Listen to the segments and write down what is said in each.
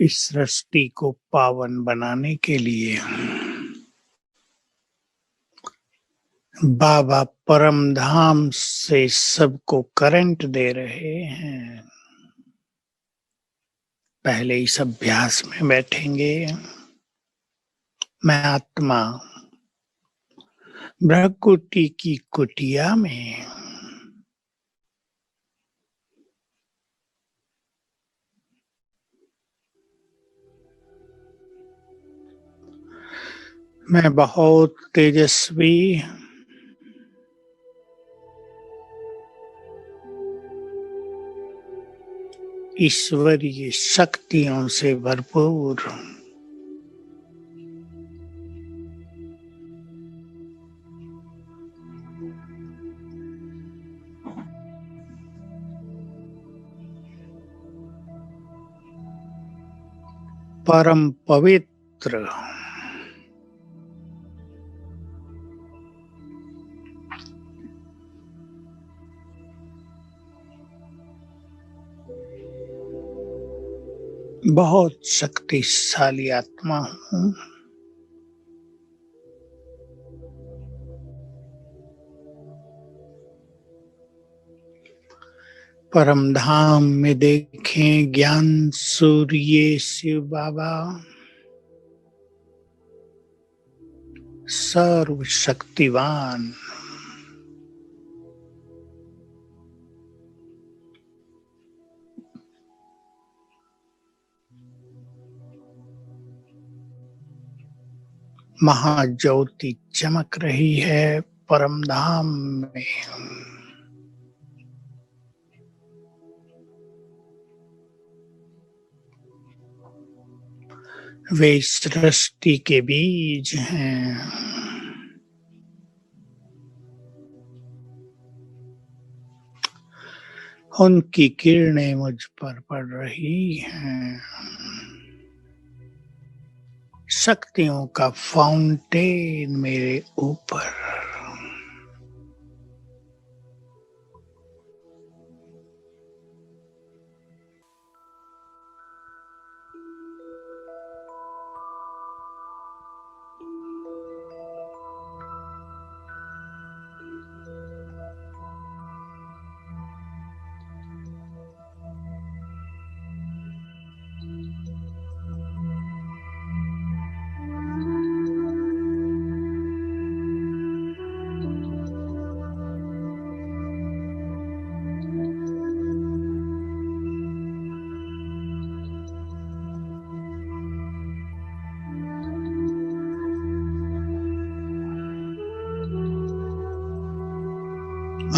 इस सृष्टि को पावन बनाने के लिए बाबा परम धाम से सबको करंट दे रहे हैं। पहले इस अभ्यास में बैठेंगे। मैं आत्मा भ्रकुटी की कुटिया में मैं बहुत तेजस्वी ईश्वरीय शक्तियों से भरपूर परम पवित्र बहुत शक्तिशाली आत्मा हूँ। परम धाम में देखें ज्ञान सूर्य शिव बाबा सर्वशक्तिवान महाज्योति चमक रही है परम धाम में। वे सृष्टि के बीज हैं। उनकी किरणें मुझ पर पड़ रही हैं। शक्तियों का फाउंटेन मेरे ऊपर।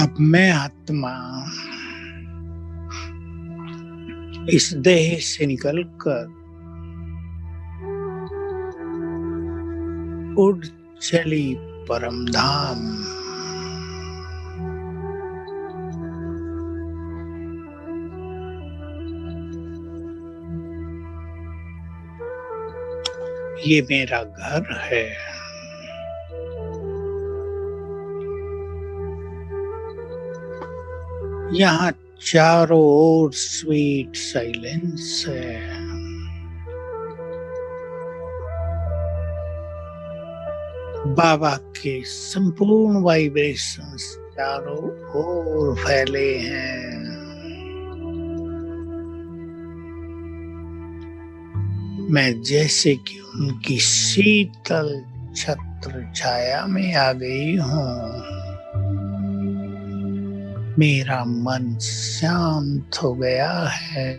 अब मैं आत्मा इस देह से निकलकर उड़ चली परम धाम। ये मेरा घर है। यहाँ चारों ओर स्वीट साइलेंस है। बाबा के संपूर्ण वाइब्रेशंस चारों ओर फैले हैं। मैं जैसे कि उनकी शीतल छत्र छाया में आ गई हूँ। मेरा मन शांत हो गया है।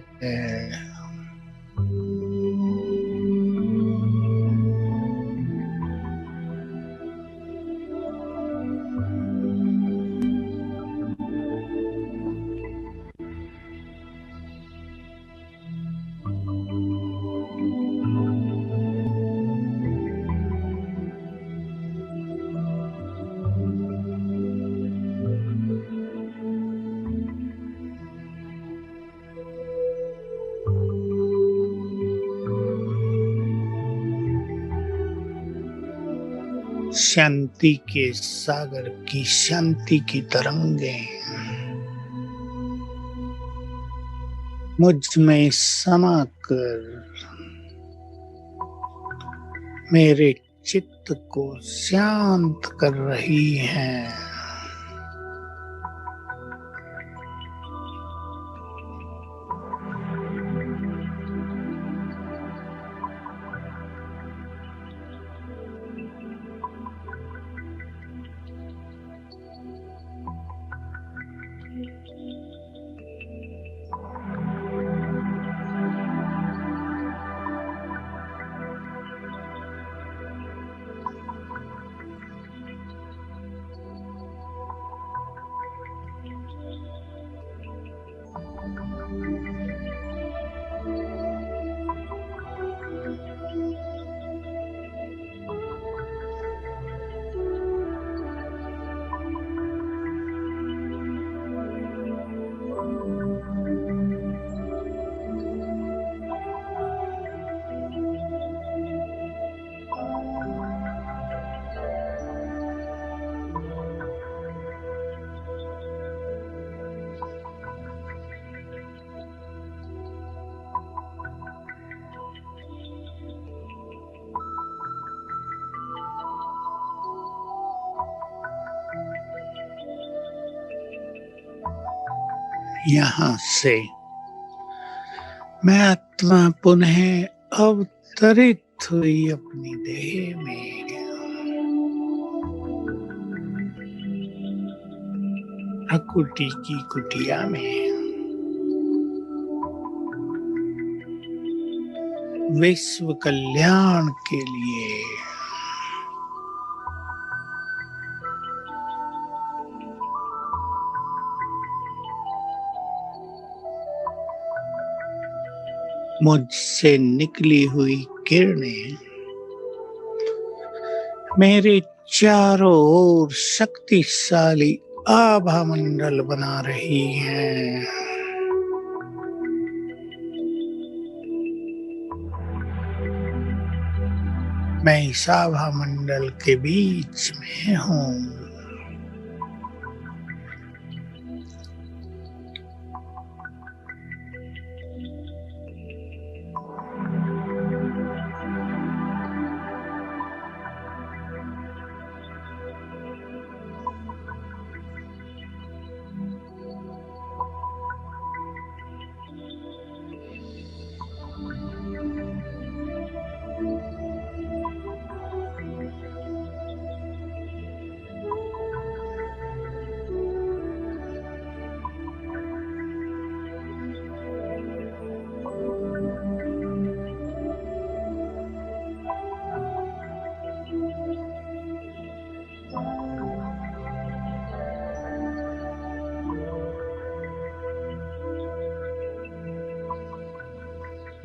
शांति के सागर की शांति की तरंगें मुझ में समा कर मेरे चित्त को शांत कर रही हैं। यहाँ से मैं आत्मा पुनः अवतरित हुई अपनी देह में। प्रकृति की कुटिया में विश्व कल्याण के लिए मुझसे निकली हुई किरणें मेरे चारों ओर शक्तिशाली आभा मंडल बना रही हैं। मैं इस आभा मंडल के बीच में हूँ।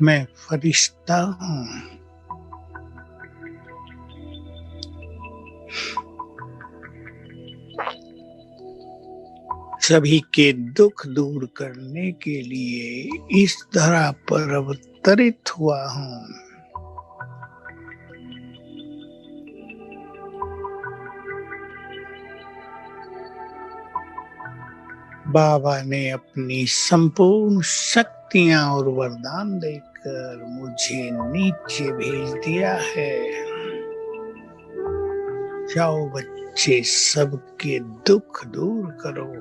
मैं फरिश्ता हूँ। सभी के दुख दूर करने के लिए इस धरा पर अवतरित हुआ हूँ। बाबा ने अपनी संपूर्ण शक्तियां और वरदान देकर मुझे नीचे भेज दिया है। जाओ बच्चे, सबके दुख दूर करो।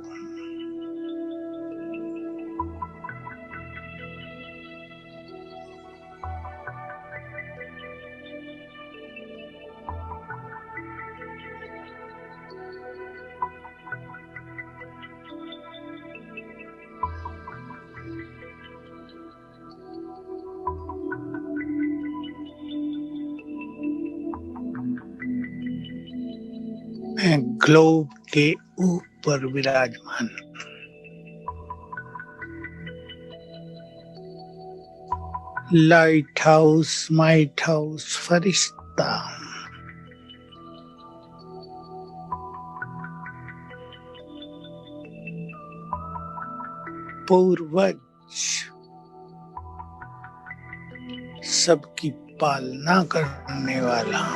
मैं ग्लोब के ऊपर विराजमान, लाइट हाउस, माइट हाउस, फरिश्ता। पूर्वज सबकी पालना करने वाला।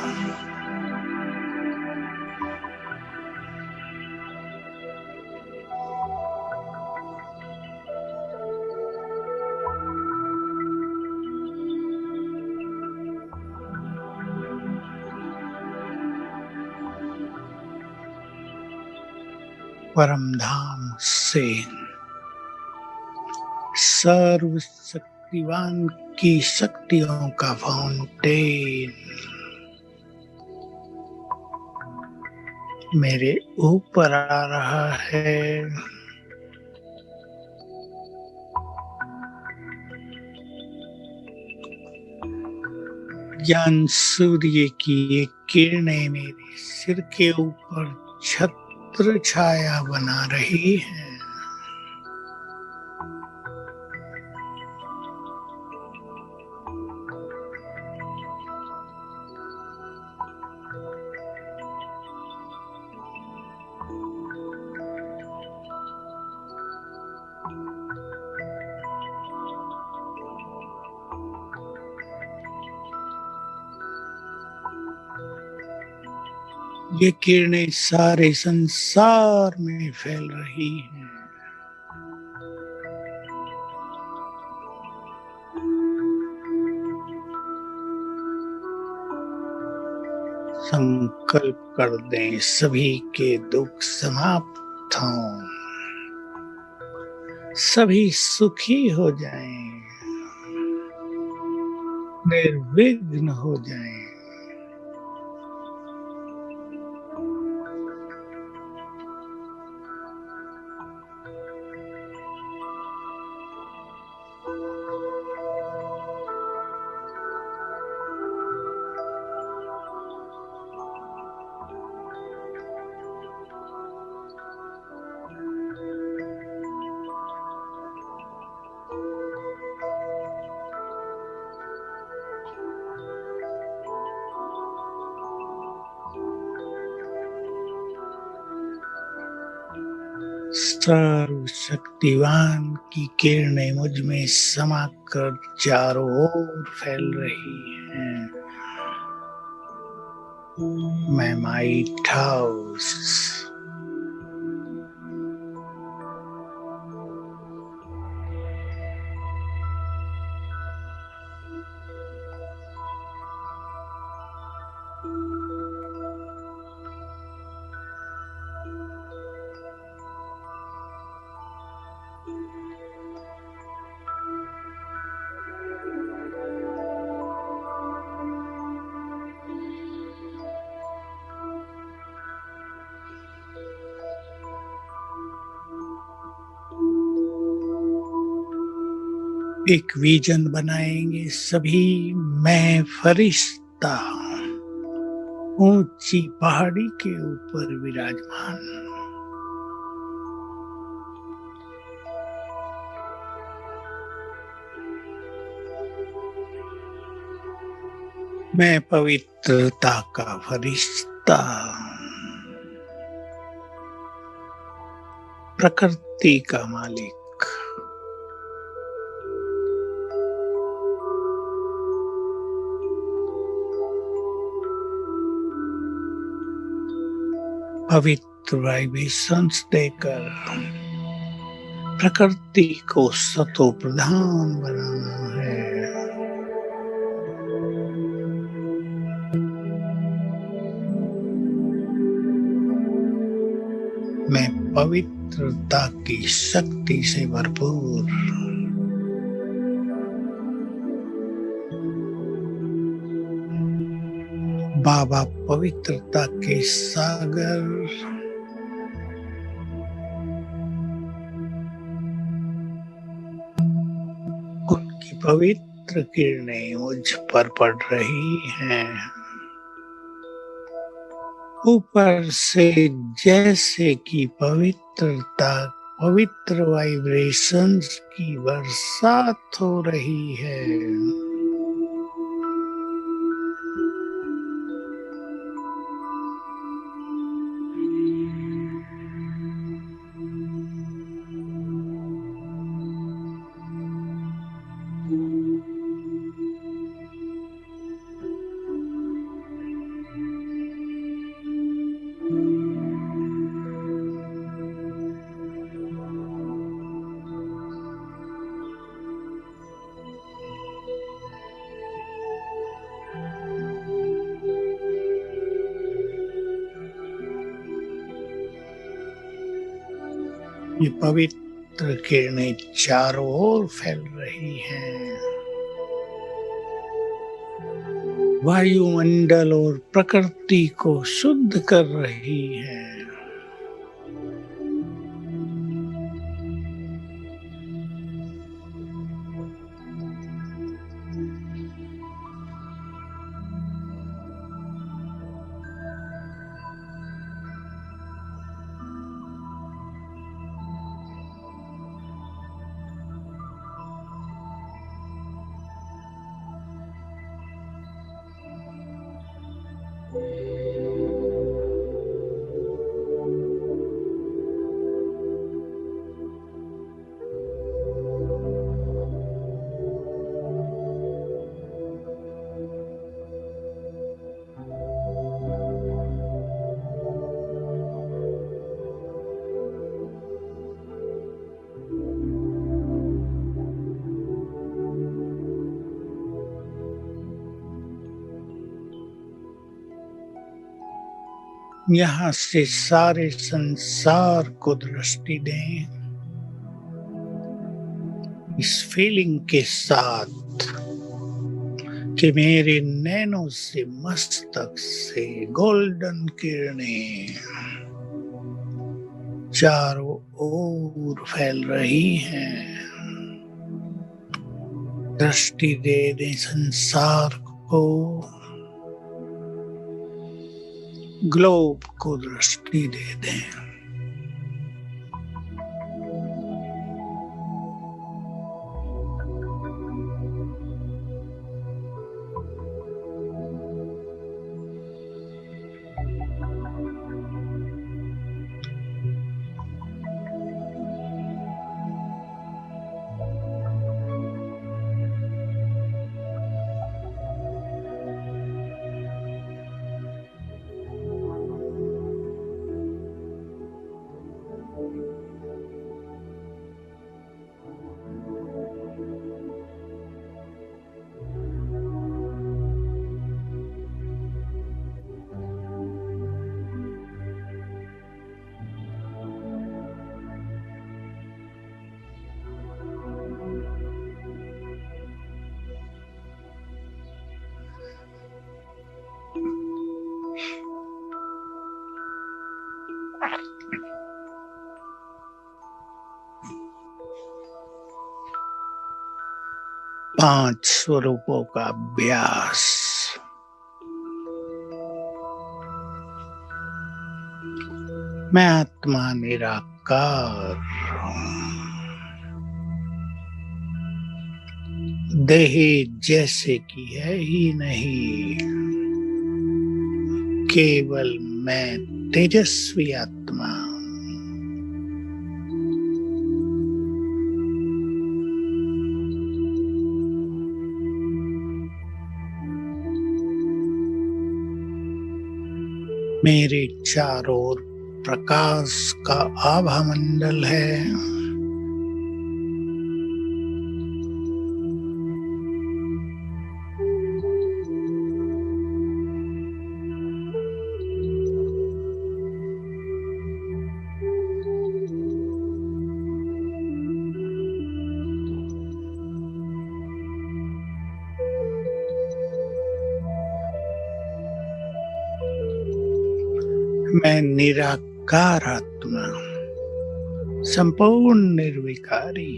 परम धाम से सर्वशक्तिवान की शक्तियों का फाउंटेन मेरे ऊपर आ रहा है। ज्ञान सूर्य की ये किरणें मेरे सिर के ऊपर छत्र छाया बना रही है। ये किरणें सारे संसार में फैल रही हैं। संकल्प कर दें सभी के दुख समाप्त हों, सभी सुखी हो जाएं, निर्विघ्न हो जाएं। सर्वशक्तिवान की किरणें मुझ में समाकर चारों ओर फैल रही हैं। मैं माइट हाउस एक विजन बनाएंगे सभी। मैं फरिश्ता ऊंची पहाड़ी के ऊपर विराजमान। मैं पवित्रता का फरिश्ता, प्रकृति का मालिक। पवित्र वाइब्रेशंस देकर प्रकृति को सतो प्रधान बनाना है। मैं पवित्रता की शक्ति से भरपूर, बाबा पवित्रता के सागर, उनकी पवित्र किरणें मुझ पर पड़ रही हैं। ऊपर से जैसे कि पवित्र वाइब्रेशंस की बरसात हो रही है। ये पवित्र किरणें चारों ओर फैल रही हैं। वायुमंडल और प्रकृति को शुद्ध कर रही हैं। यहाँ से सारे संसार को दृष्टि दें, इस फीलिंग के साथ कि मेरे नैनों से मस्तक से गोल्डन किरणें चारों ओर फैल रही हैं। दृष्टि दे दें संसार को, ग्लोब को दृष्टि दे दें। पांच स्वरूपों का अभ्यास। मैं आत्मा निराकार हूँ। देह जैसे कि है ही नहीं, केवल मैं तेजस्वी आत्मा। मेरे चारों ओर प्रकाश का आभा मंडल है। मैं निराकार आत्मा, संपूर्ण निर्विकारी,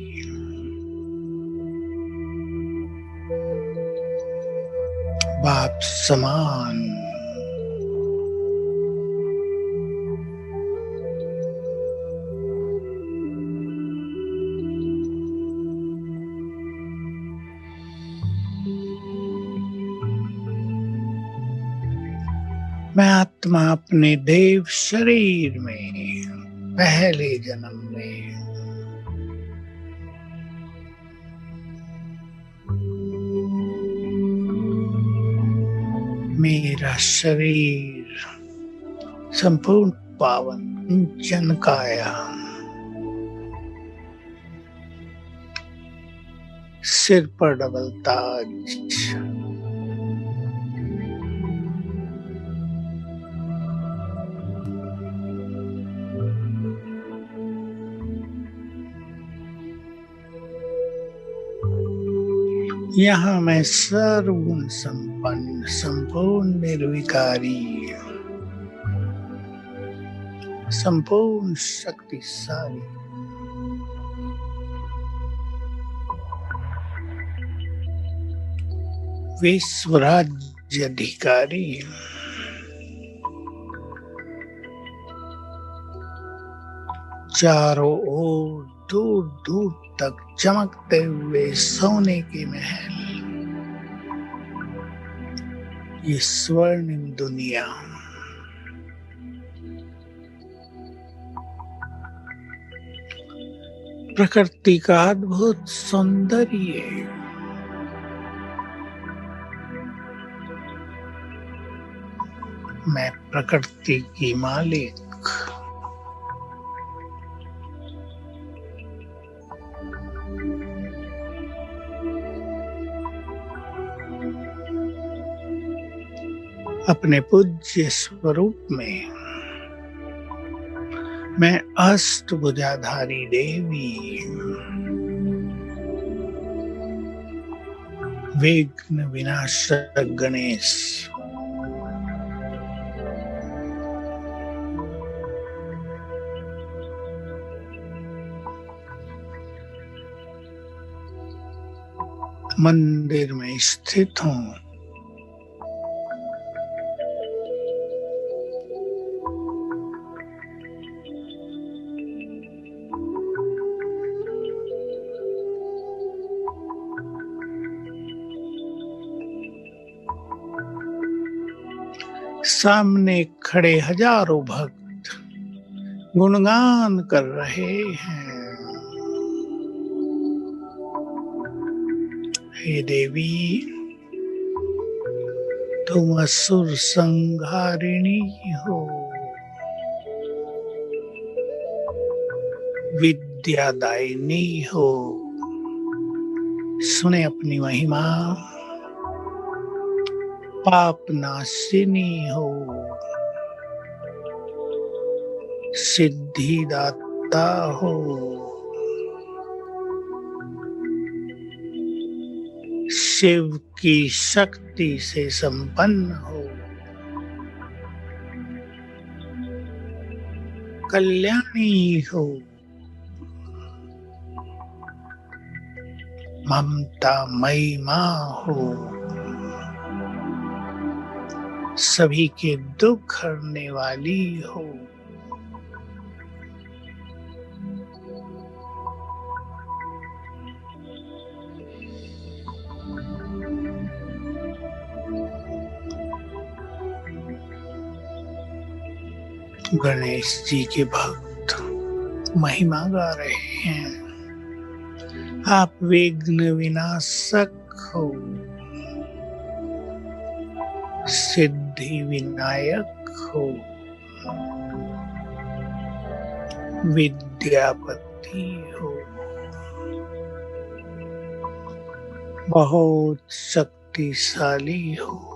बाप समान। मैं आत्मा अपने देव शरीर में पहले जन्म में मेरा शरीर संपूर्ण पावन जन काया, सिर पर डबल ताज, यहाँ मैं सर्वगुण संपन्न, संपूर्ण निर्विकारी, संपूर्ण शक्तिशाली, विश्व राज्य अधिकारी, चारों ओर दूर दूर तक चमकते हुए सोने के महल, ये स्वर्णिम दुनिया, प्रकृति का अद्भुत सौंदर्य, मैं प्रकृति की मालिक, अपने पूज्य स्वरूप में मैं अष्टभुजाधारी देवी, विघ्न विनाशक गणेश, मंदिर में स्थित हूँ। सामने खड़े हजारों भक्त गुणगान कर रहे हैं। हे देवी, तुम असुर संहारिणी हो, विद्यादायिनी हो, सुने अपनी महिमा, पाप नाशिनी हो, सिद्धिदाता हो, शिव की शक्ति से संपन्न हो, कल्याणी हो, ममता मई मां हो, सभी के दुख हरने वाली हो, गणेश जी के भक्त महिमा गा रहे हैं। आप विघ्न विनाशक हो, सिद्धि विनायक हो, विद्यापति हो, बहुत शक्तिशाली हो,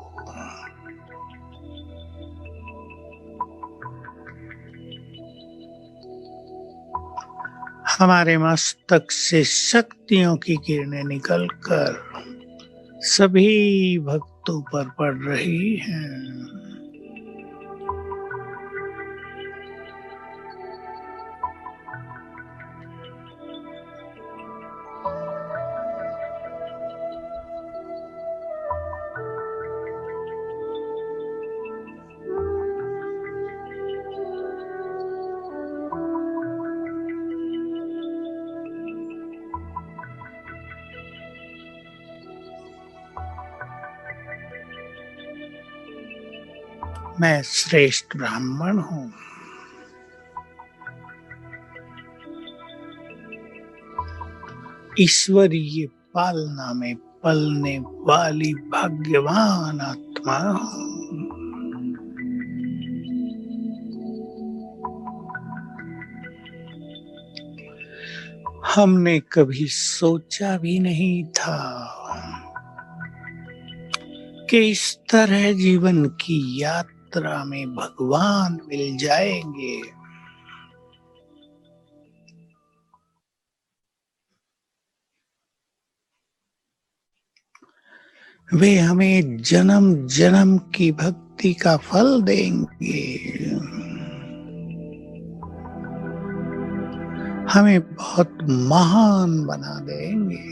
हमारे मस्तक से शक्तियों की किरणें निकलकर सभी भक्तों पर पड़ रही हैं। मैं श्रेष्ठ ब्राह्मण हूँ। ईश्वरीय पालना में पलने वाली भाग्यवान आत्मा हूँ। हमने कभी सोचा भी नहीं था कि इस तरह जीवन की यात्रा में भगवान मिल जाएंगे। वे हमें जन्म जन्म की भक्ति का फल देंगे, हमें बहुत महान बना देंगे।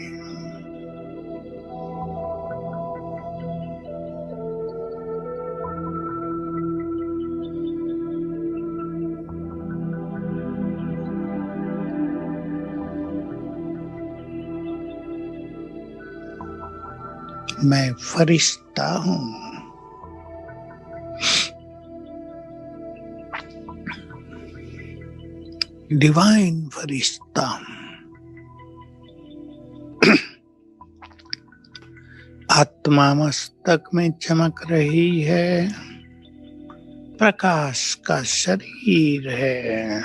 मैं फरिश्ता हूँ, डिवाइन फरिश्ता। आत्मा मस्तक में चमक रही है, प्रकाश का शरीर है।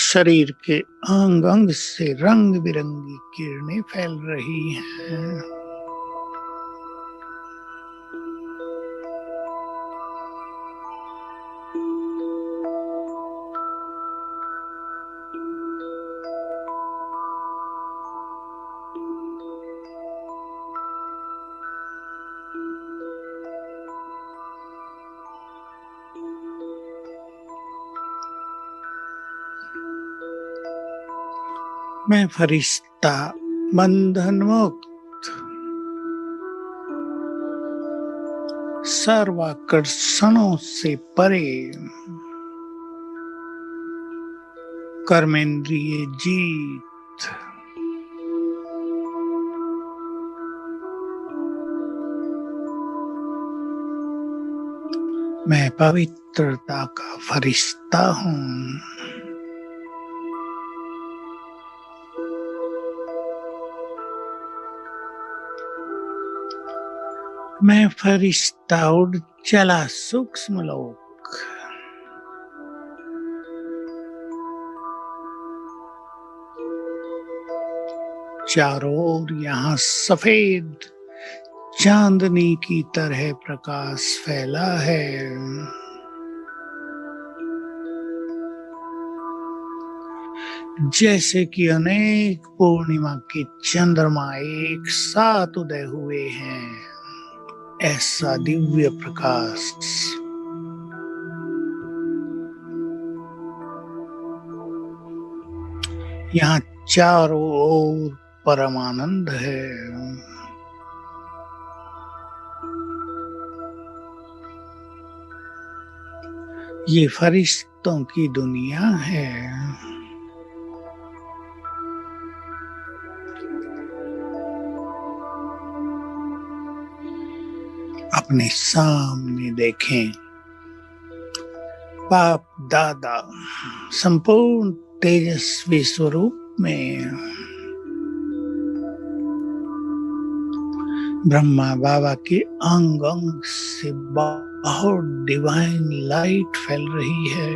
शरीर के अंग अंग से रंग बिरंगी किरणें फैल रही हैं। मैं फरिश्ता, बंधन मुक्त, सर्वाकर्षणों से परे, कर्मेंद्रिय जीत। मैं पवित्रता का फरिश्ता हूँ। मैं फरिश्ता उड़ चला सूक्ष्म लोक। चारों ओर यहाँ सफेद चांदनी की तरह प्रकाश फैला है। जैसे कि अनेक पूर्णिमा के चंद्रमा एक साथ उदय हुए हैं, ऐसा दिव्य प्रकाश। यहाँ चारों ओर परमानंद है। ये फरिश्तों की दुनिया है। अपने सामने देखें, बाप दादा संपूर्ण तेजस्वी स्वरूप में, ब्रह्मा बाबा के अंग अंग से बहुत डिवाइन लाइट फैल रही है।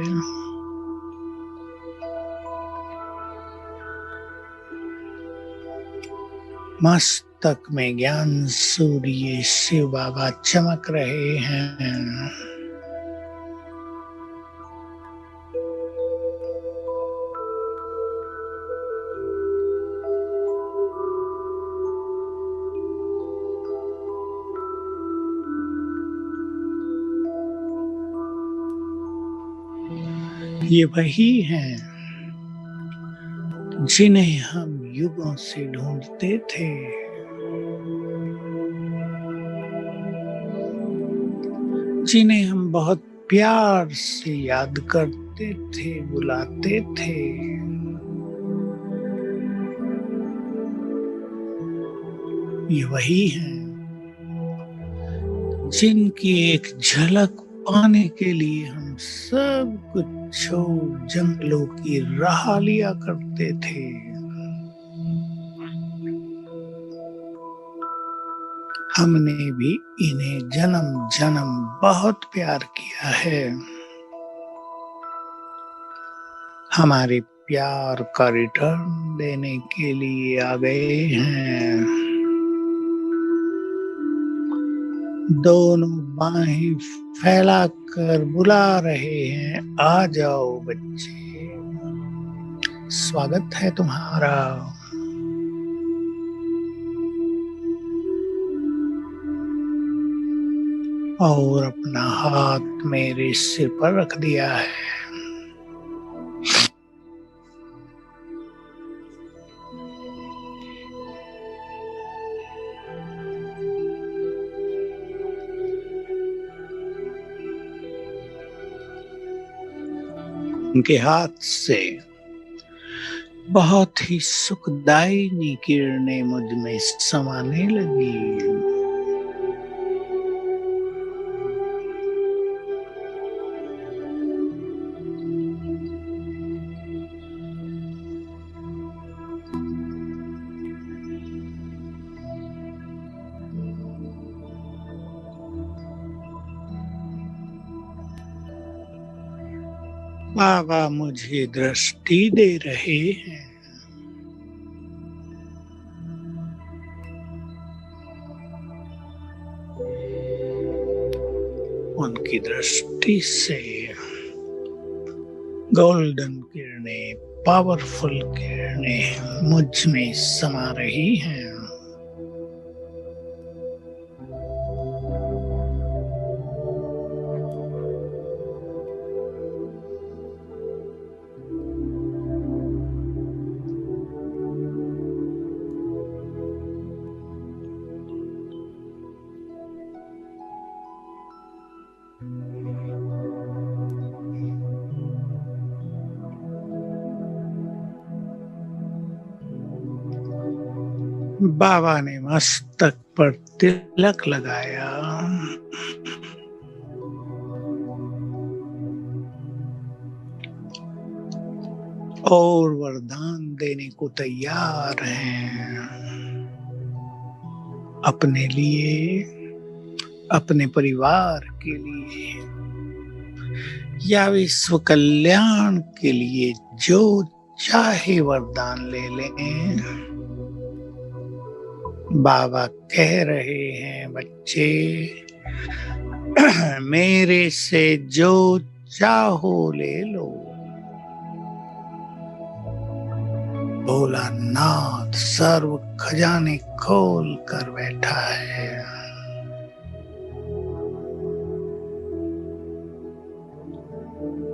मस्तक में ज्ञान सूर्य शिव बाबा चमक रहे हैं। ये वही हैं जिन्हें हम युगों से ढूंढते थे। जिन्हें हम बहुत प्यार से याद करते थे, बुलाते थे। ये वही हैं जिनकी एक झलक पाने के लिए हम सब कुछ छोड़ जंगलों की राह लिया करते थे। हमने भी इन्हें जन्म जन्म बहुत प्यार किया है। हमारे प्यार का रिटर्न देने के लिए आ गए हैं। दोनों बाहें फैलाकर बुला रहे हैं, आ जाओ बच्चे। स्वागत है तुम्हारा। और अपना हाथ मेरे सिर पर रख दिया है। उनके हाथ से बहुत ही सुखदायिनी किरणें मुझ में समाने लगी। बाबा मुझे दृष्टि दे रहे हैं। उनकी दृष्टि से गोल्डन किरणें, पावरफुल किरणें मुझ में समा रही हैं। बाबा ने मस्तक पर तिलक लगाया और वरदान देने को तैयार हैं। अपने लिए, अपने परिवार के लिए या विश्व कल्याण के लिए जो चाहे वरदान ले लें। बाबा कह रहे हैं, बच्चे मेरे से जो चाहो ले लो। भोलानाथ सर्व खजाने खोल कर बैठा है।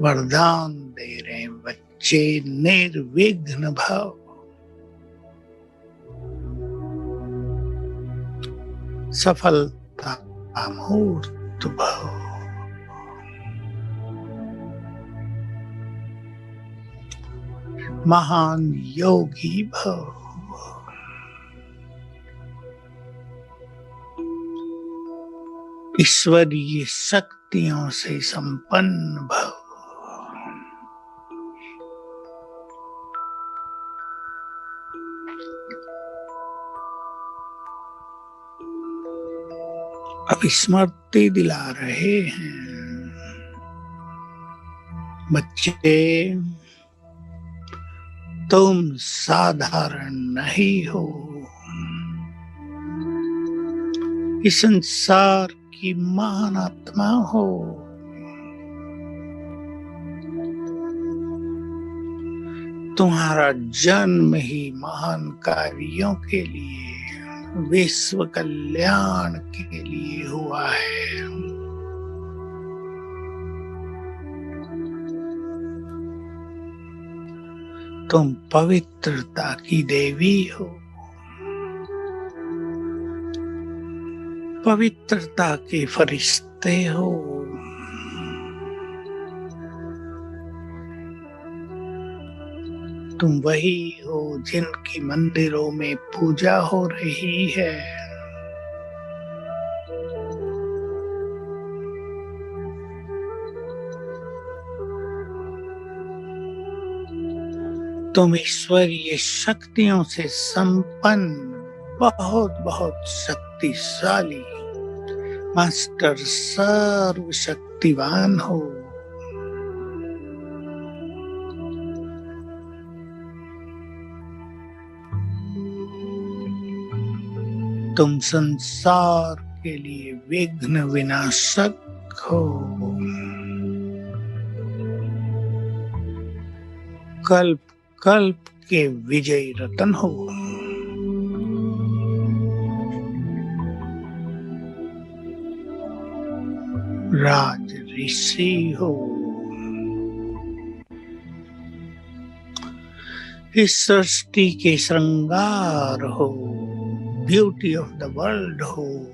वरदान दे रहे हैं, बच्चे निर्विघ्न भव। सफलता मूर्त भव। महान योगी भव। ईश्वरीय शक्तियों से संपन्न भव। अब स्मृति दिला रहे हैं, बच्चे तुम साधारण नहीं हो। इस संसार की महान आत्मा हो। तुम्हारा जन्म ही महान कार्यों के लिए, विश्व कल्याण के लिए हुआ है। तुम पवित्रता की देवी हो। पवित्रता के फरिश्ते हो। तुम वही हो जिनकी मंदिरों में पूजा हो रही है। तुम ईश्वरीय शक्तियों से संपन्न, बहुत बहुत शक्तिशाली मास्टर सर्वशक्तिवान हो। तुम संसार के लिए विघ्न विनाशक हो। कल्प कल्प के विजयी रतन हो। राज ऋषि हो। इस सृष्टि के श्रृंगार हो। ब्यूटी ऑफ द वर्ल्ड हो।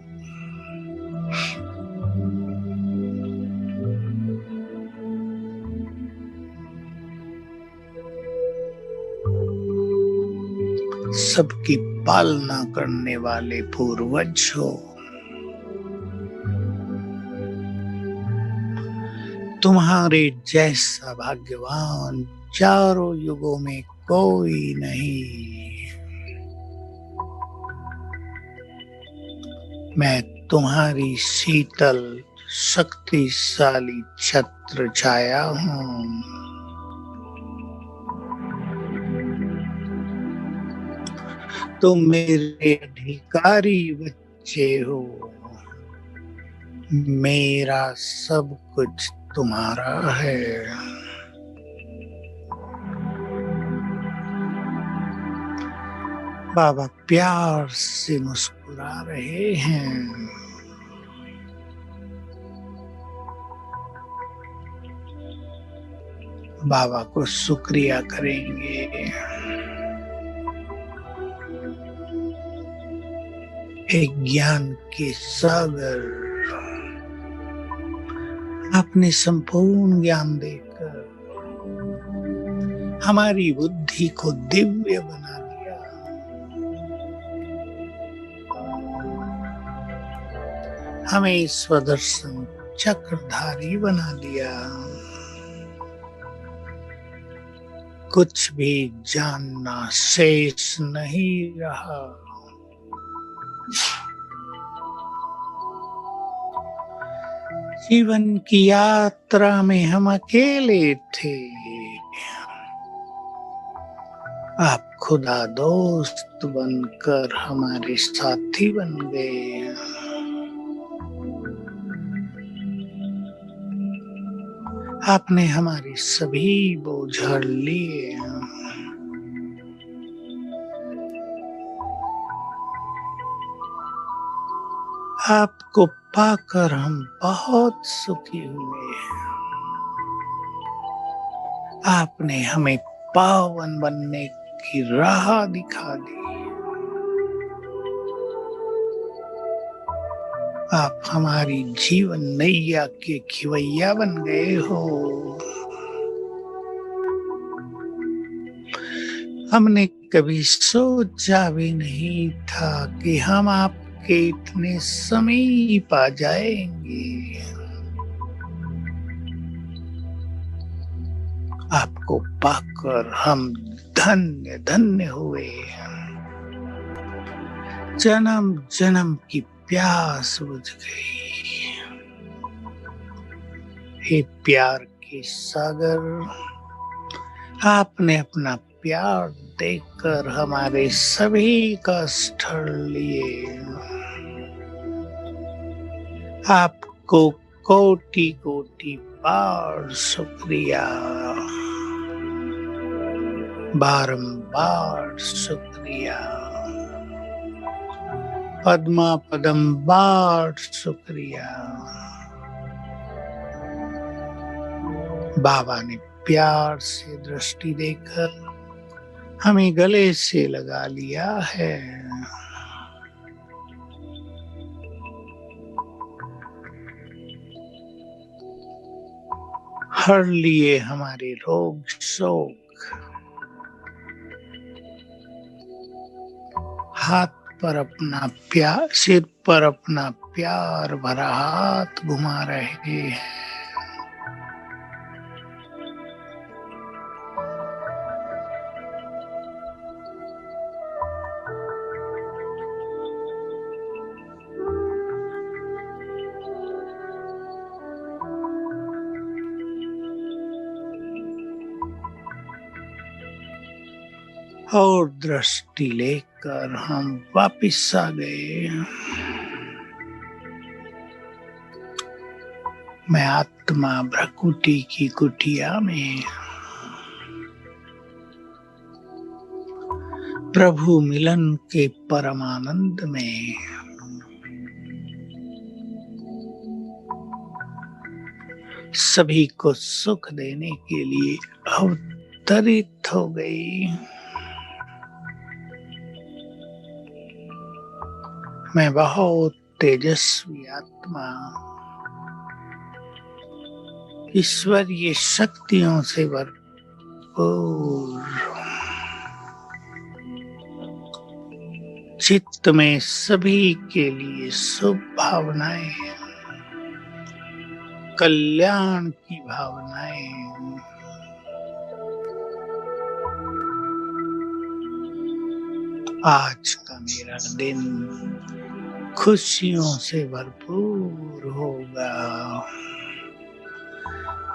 सबकी पालना करने वाले पूर्वज हो। तुम्हारे जैसा भाग्यवान चारों युगों में कोई नहीं। मैं तुम्हारी शीतल शक्तिशाली छत्र छाया हूँ। तुम मेरे अधिकारी बच्चे हो। मेरा सब कुछ तुम्हारा है। बाबा प्यार से मुस्कुरा रहे हैं। बाबा को शुक्रिया करेंगे। एक ज्ञान के सागर आपने संपूर्ण ज्ञान देकर हमारी बुद्धि को दिव्य बना दिया। हमें स्वदर्शन चक्रधारी बना दिया। कुछ भी जानना शेष नहीं रहा। जीवन की यात्रा में हम अकेले थे। आप खुदा दोस्त बनकर हमारे साथी बन गए। आपने हमारे सभी बोझ हर लिए। आपको पाकर हम बहुत सुखी हुए। आपने हमें पावन बनने की राह दिखा दी। आप हमारी जीवन नैया के खिवैया बन गए हो। हमने कभी सोचा भी नहीं था कि हम आपके इतने समीप आ जाएंगे। आपको पाकर हम धन्य धन्य हुए। जन्म जन्म की प्यास बुझ गई। हे प्यार के सागर, आपने अपना प्यार देकर हमारे सभी कष्ट हर लिए। आपको कोटि कोटि बार शुक्रिया। बारंबार शुक्रिया। पद्मा पदम बार शुक्रिया। बाबा ने प्यार से दृष्टि देकर हमें गले से लगा लिया है। हर लिए हमारे रोग शोक। हाथ पर अपना प्यार, सिर पर अपना प्यार भरा हाथ घुमा रहे हैं। और दृष्टि लेकर हम वापिस आ गए। मैं आत्मा भ्रकुटी की कुटिया में। प्रभु मिलन के परमानंद में सभी को सुख देने के लिए अवतरित हो गई। मैं बहुत तेजस्वी आत्मा ईश्वरीय शक्तियों से भरपूर चित्त में सभी के लिए शुभ भावनाएं, कल्याण की भावनाएं, आज का मेरा दिन खुशियों से भरपूर होगा,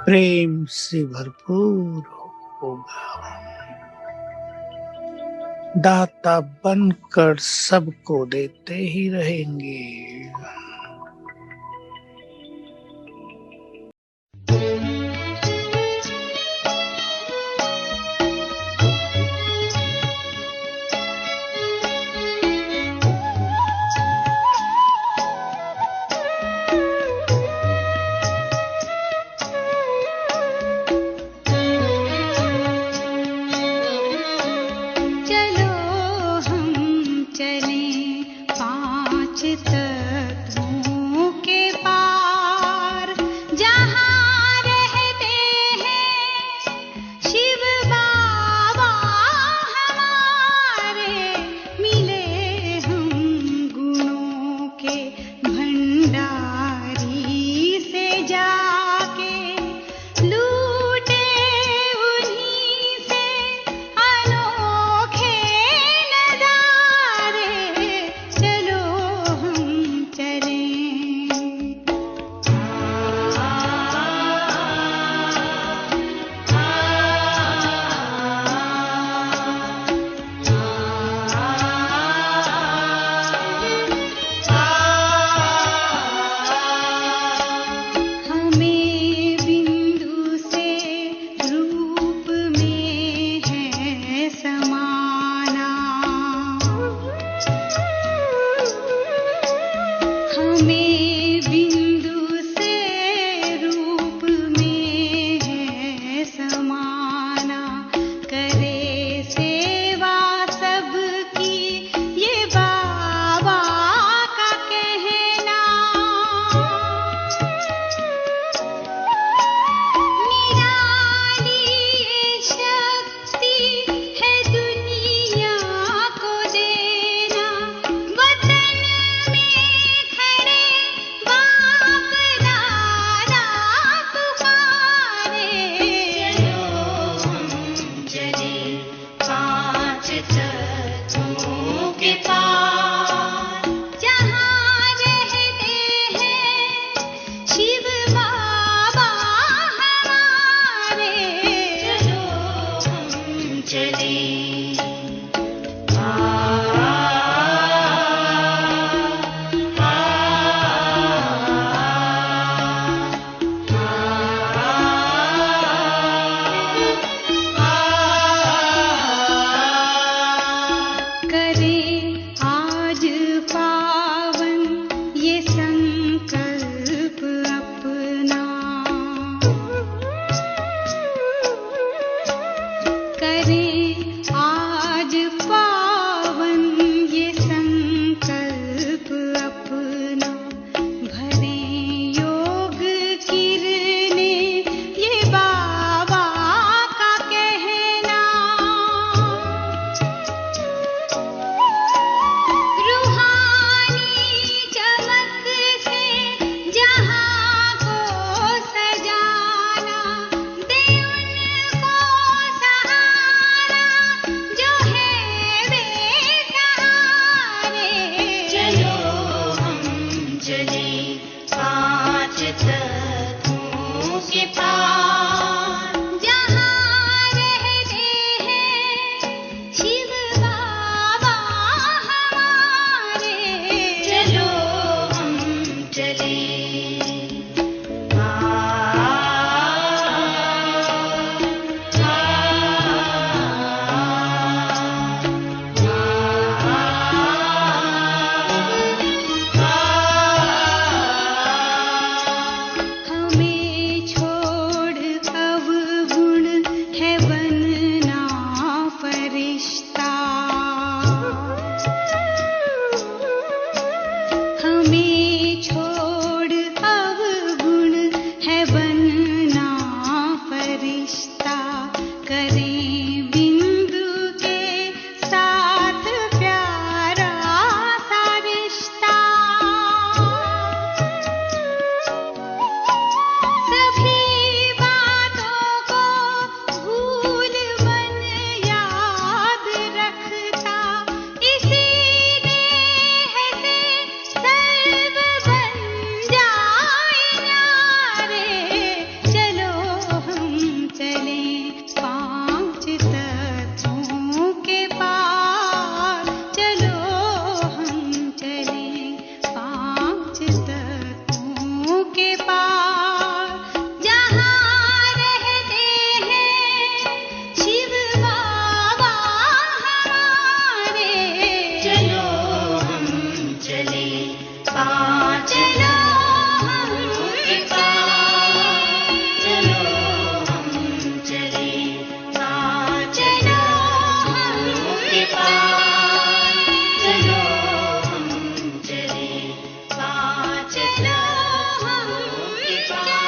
प्रेम से भरपूर होगा। दाता बनकर सबको देते ही रहेंगे। रिश्ता। हमें छोड़ अवगुण है बनना फरिश्ता। करें बिंदु के साथ प्यारा सा रिश्ता। सभी बातों को भूल मन याद रखता। इसी नेह से सर्व बन जाए न्यारे। चलो हम चलें पांच तत्वों के पार। चलो हम चलें पांच तत्वों के पार। जहाँ रहते हैं शिव बाबा हमारे। चलो हम चलें पांच। चलो हम पार। चलो हम चलें पांच। चलो हम पार। चलो हम चलें पांच। चलो हम पार।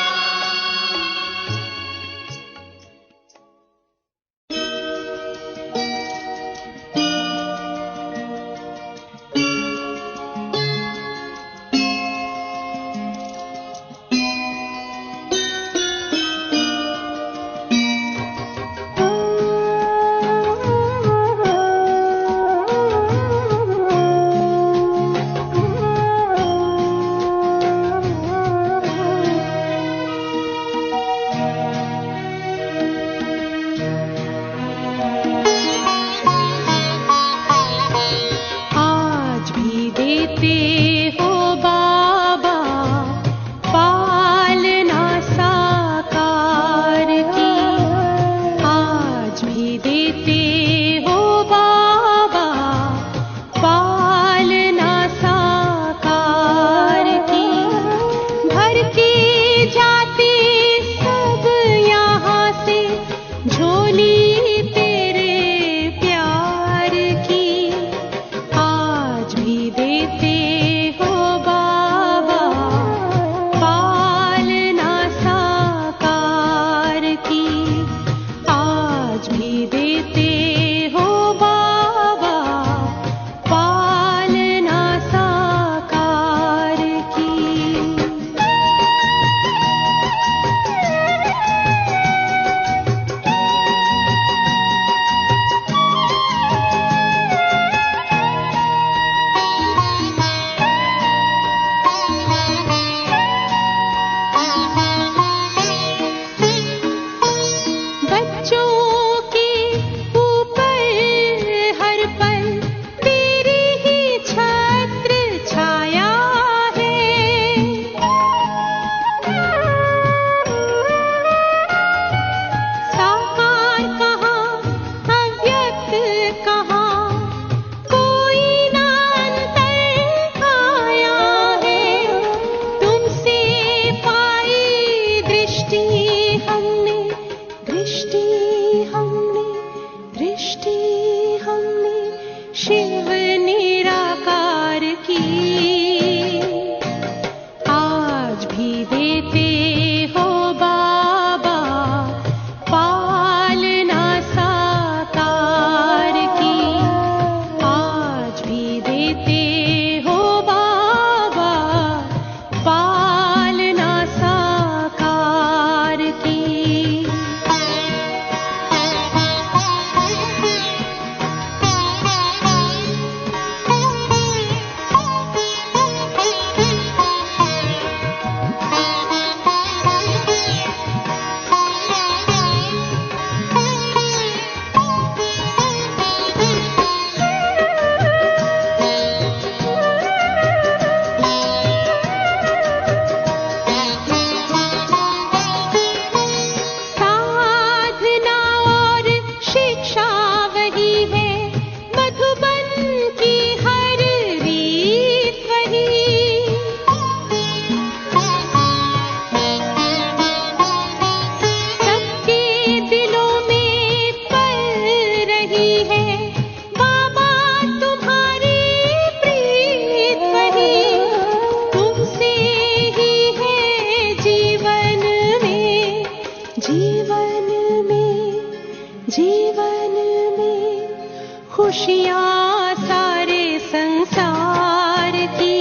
खुशियाँ सारे संसार की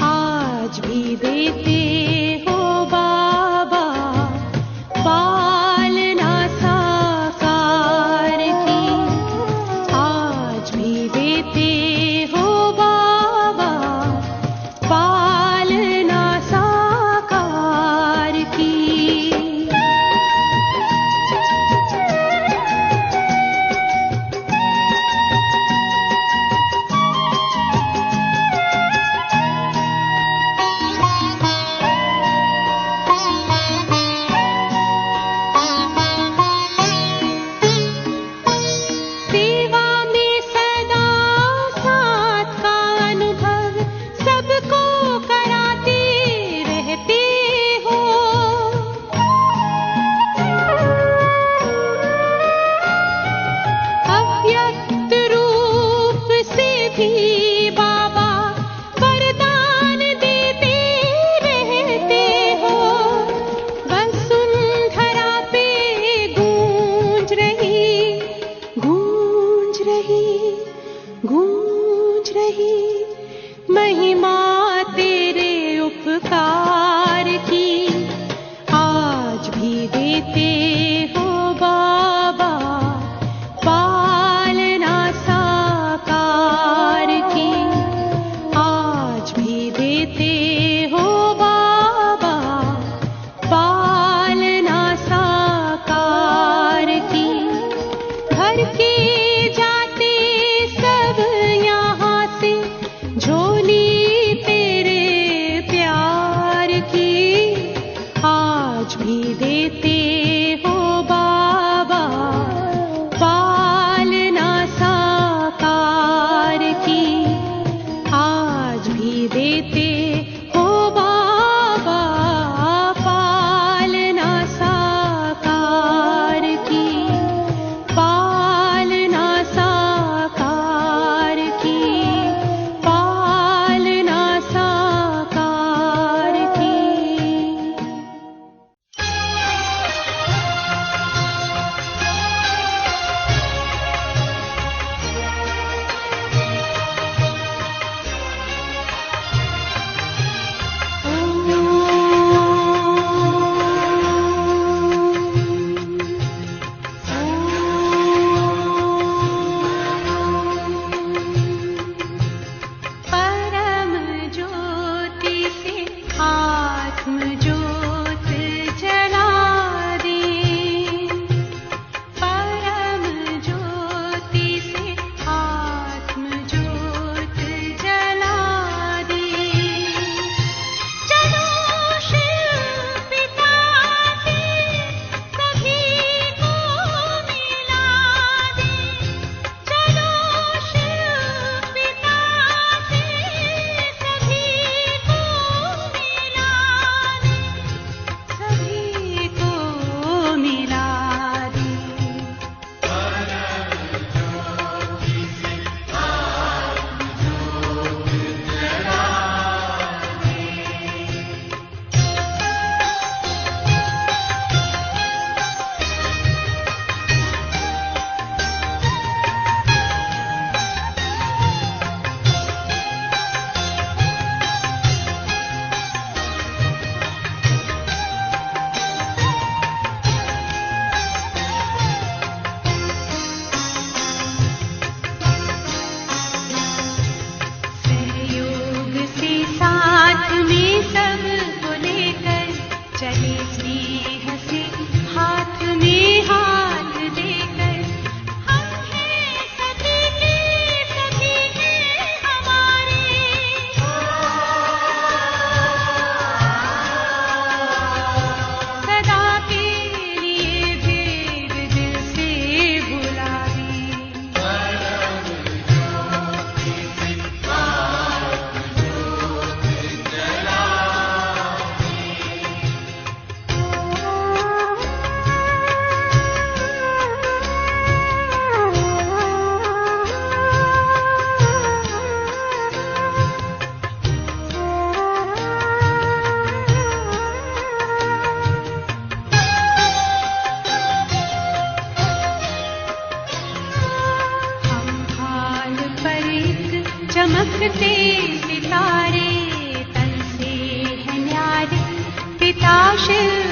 आज भी देते हो बाबा, पालना साकार की आज भी देते हो बाबा, पालना साकार की। सेवा में सदा साथ का अनुभव सबको कराते रहते हो। अव्यक्त रूप से भी बाबा वरदान देते रहते हो। वसुंधरा पे गूंज रही, गूंज रही, गूंज रही महिमा तेरे उपकार की आज भी देते हो बाबा, पालना साकार की आज भी देते हो बाबा, पालना साकार की। घर के जाते सब यहाँ से झोली तेरे प्यार की आज भी देते हो चमकते सितारे तन से है न्यारे पिता शिव